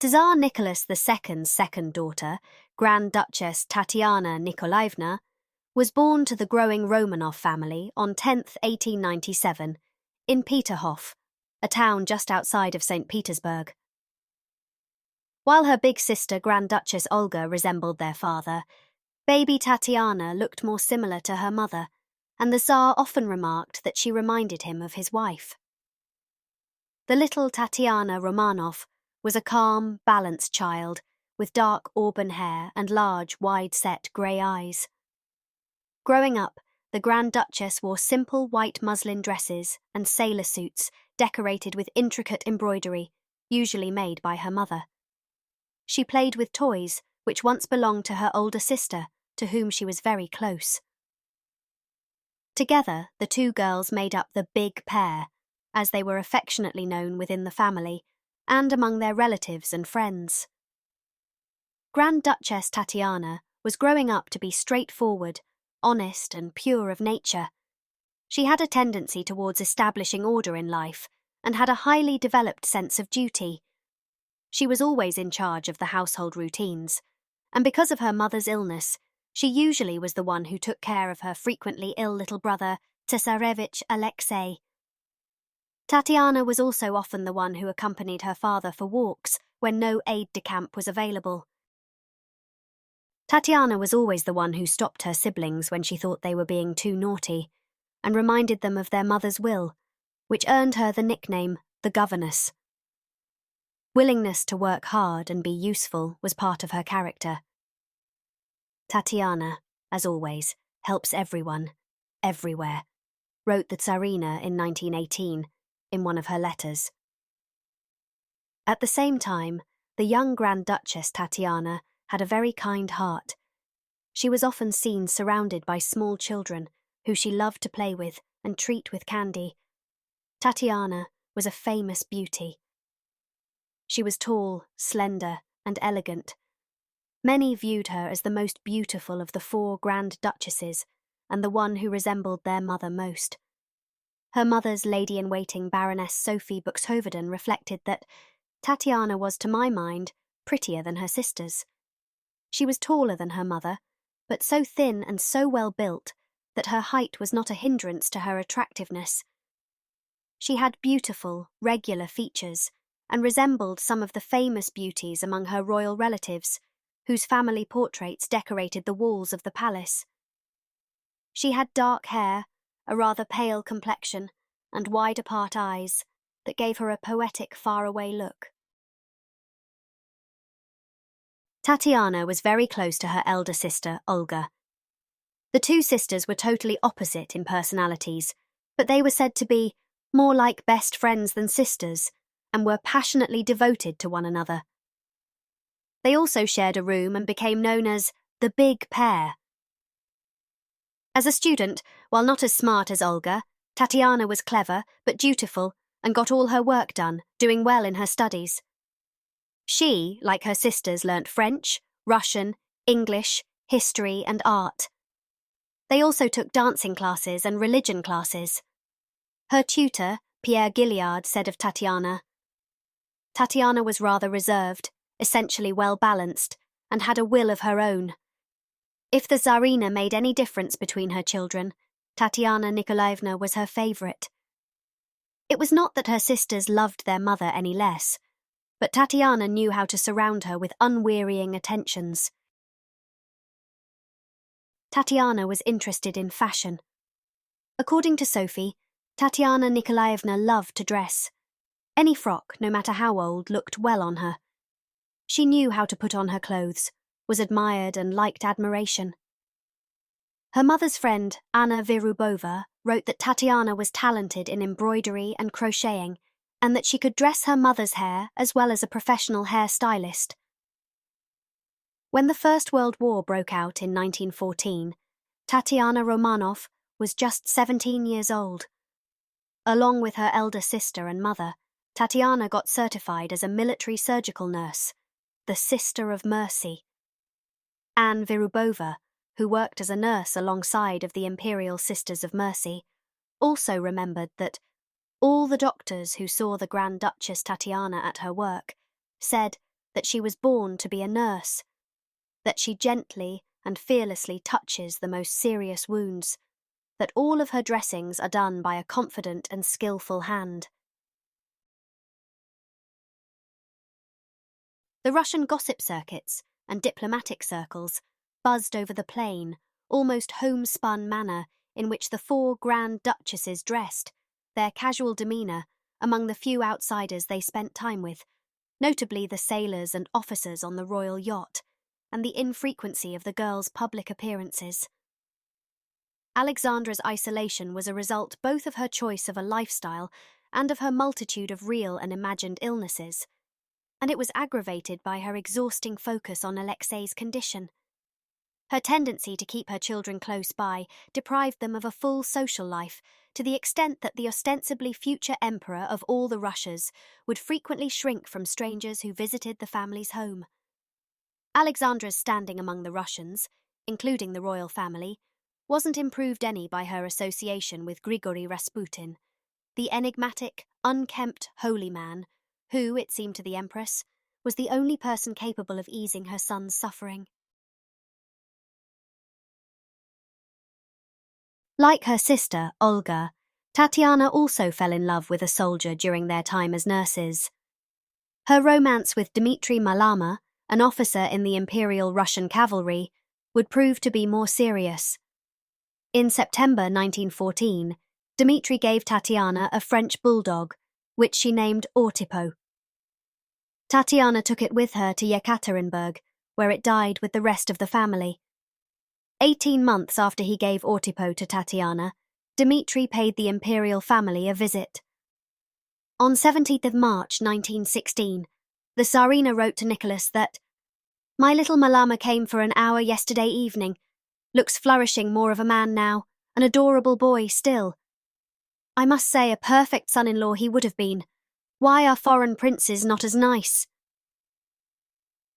Tsar Nicholas II's second daughter, Grand Duchess Tatiana Nikolaevna, was born to the growing Romanov family on 10th 1897 in Peterhof, a town just outside of St. Petersburg. While her big sister Grand Duchess Olga resembled their father, baby Tatiana looked more similar to her mother, and the Tsar often remarked that she reminded him of his wife. The little Tatiana Romanov was a calm, balanced child with dark auburn hair and large, wide-set grey eyes. Growing up, the Grand Duchess wore simple white muslin dresses and sailor suits decorated with intricate embroidery, usually made by her mother. She played with toys which once belonged to her older sister, to whom she was very close. Together, the two girls made up the Big Pair, as they were affectionately known within the family and among their relatives and friends. Grand Duchess Tatiana was growing up to be straightforward, honest and pure of nature. She had a tendency towards establishing order in life and had a highly developed sense of duty. She was always in charge of the household routines, and because of her mother's illness, she usually was the one who took care of her frequently ill little brother, Tsarevich Alexei. Tatiana was also often the one who accompanied her father for walks when no aide-de-camp was available. Tatiana was always the one who stopped her siblings when she thought they were being too naughty, and reminded them of their mother's will, which earned her the nickname the Governess. Willingness to work hard and be useful was part of her character. Tatiana, as always, helps everyone, everywhere, wrote the Tsarina in 1918 in one of her letters. At the same time, the young Grand Duchess Tatiana had a very kind heart. She was often seen surrounded by small children who she loved to play with and treat with candy. Tatiana was a famous beauty. She was tall, slender, and elegant. Many viewed her as the most beautiful of the four Grand Duchesses and the one who resembled their mother most. Her mother's lady-in-waiting Baroness Sophie Buxhoveden reflected that Tatiana was, to my mind, prettier than her sisters. She was taller than her mother, but so thin and so well built that her height was not a hindrance to her attractiveness. She had beautiful, regular features and resembled some of the famous beauties among her royal relatives, whose family portraits decorated the walls of the palace. She had dark hair, a rather pale complexion, and wide-apart eyes that gave her a poetic, faraway look. Tatiana was very close to her elder sister, Olga. The two sisters were totally opposite in personalities, but they were said to be more like best friends than sisters and were passionately devoted to one another. They also shared a room and became known as the Big Pair. As a student, while not as smart as Olga, Tatiana was clever but dutiful and got all her work done, doing well in her studies. She, like her sisters, learnt French, Russian, English, history and art. They also took dancing classes and religion classes. Her tutor, Pierre Gilliard, said of Tatiana, "Tatiana was rather reserved, essentially well-balanced, and had a will of her own. If the Tsarina made any difference between her children, Tatiana Nikolaevna was her favourite. It was not that her sisters loved their mother any less, but Tatiana knew how to surround her with unwearying attentions." Tatiana was interested in fashion. According to Sophie, Tatiana Nikolaevna loved to dress. Any frock, no matter how old, looked well on her. She knew how to put on her clothes, was admired and liked admiration. Her mother's friend, Anna Virubova, wrote that Tatiana was talented in embroidery and crocheting, and that she could dress her mother's hair as well as a professional hair stylist. When the First World War broke out in 1914, Tatiana Romanov was just 17 years old. Along with her elder sister and mother, Tatiana got certified as a military surgical nurse, the Sister of Mercy. Anne Virubova, who worked as a nurse alongside of the Imperial Sisters of Mercy, also remembered that all the doctors who saw the Grand Duchess Tatiana at her work said that she was born to be a nurse, that she gently and fearlessly touches the most serious wounds, that all of her dressings are done by a confident and skillful hand. The Russian gossip circuits and diplomatic circles buzzed over the plain, almost homespun manner in which the four Grand Duchesses dressed, their casual demeanour among the few outsiders they spent time with, notably the sailors and officers on the royal yacht, and the infrequency of the girls' public appearances. Alexandra's isolation was a result both of her choice of a lifestyle and of her multitude of real and imagined illnesses, and it was aggravated by her exhausting focus on Alexei's condition. Her tendency to keep her children close by deprived them of a full social life, to the extent that the ostensibly future emperor of all the Russias would frequently shrink from strangers who visited the family's home. Alexandra's standing among the Russians, including the royal family, wasn't improved any by her association with Grigory Rasputin, the enigmatic, unkempt holy man who, it seemed to the Empress, was the only person capable of easing her son's suffering. Like her sister, Olga, Tatiana also fell in love with a soldier during their time as nurses. Her romance with Dmitry Malama, an officer in the Imperial Russian cavalry, would prove to be more serious. In September 1914, Dmitry gave Tatiana a French bulldog, which she named Ortipo. Tatiana took it with her to Yekaterinburg, where it died with the rest of the family. 18 months after he gave Ortipo to Tatiana, Dmitry paid the imperial family a visit. On 17th of March 1916, the Tsarina wrote to Nicholas that, "My little Malama came for an hour yesterday evening. Looks flourishing, more of a man now, an adorable boy still. I must say a perfect son-in-law he would have been. Why are foreign princes not as nice?"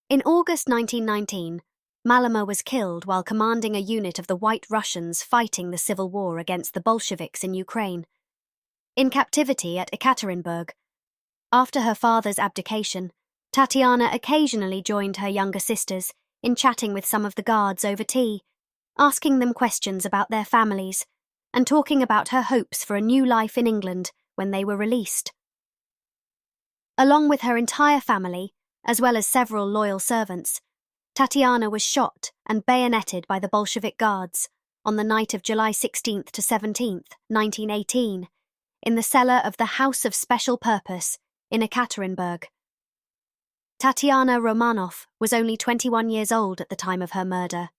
In August 1919, Malama was killed while commanding a unit of the White Russians fighting the civil war against the Bolsheviks in Ukraine. In captivity at Ekaterinburg, after her father's abdication, Tatiana occasionally joined her younger sisters in chatting with some of the guards over tea, asking them questions about their families, and talking about her hopes for a new life in England when they were released. Along with her entire family, as well as several loyal servants, Tatiana was shot and bayoneted by the Bolshevik Guards on the night of July 16th to 17th, 1918, in the cellar of the House of Special Purpose in Ekaterinburg. Tatiana Romanov was only 21 years old at the time of her murder.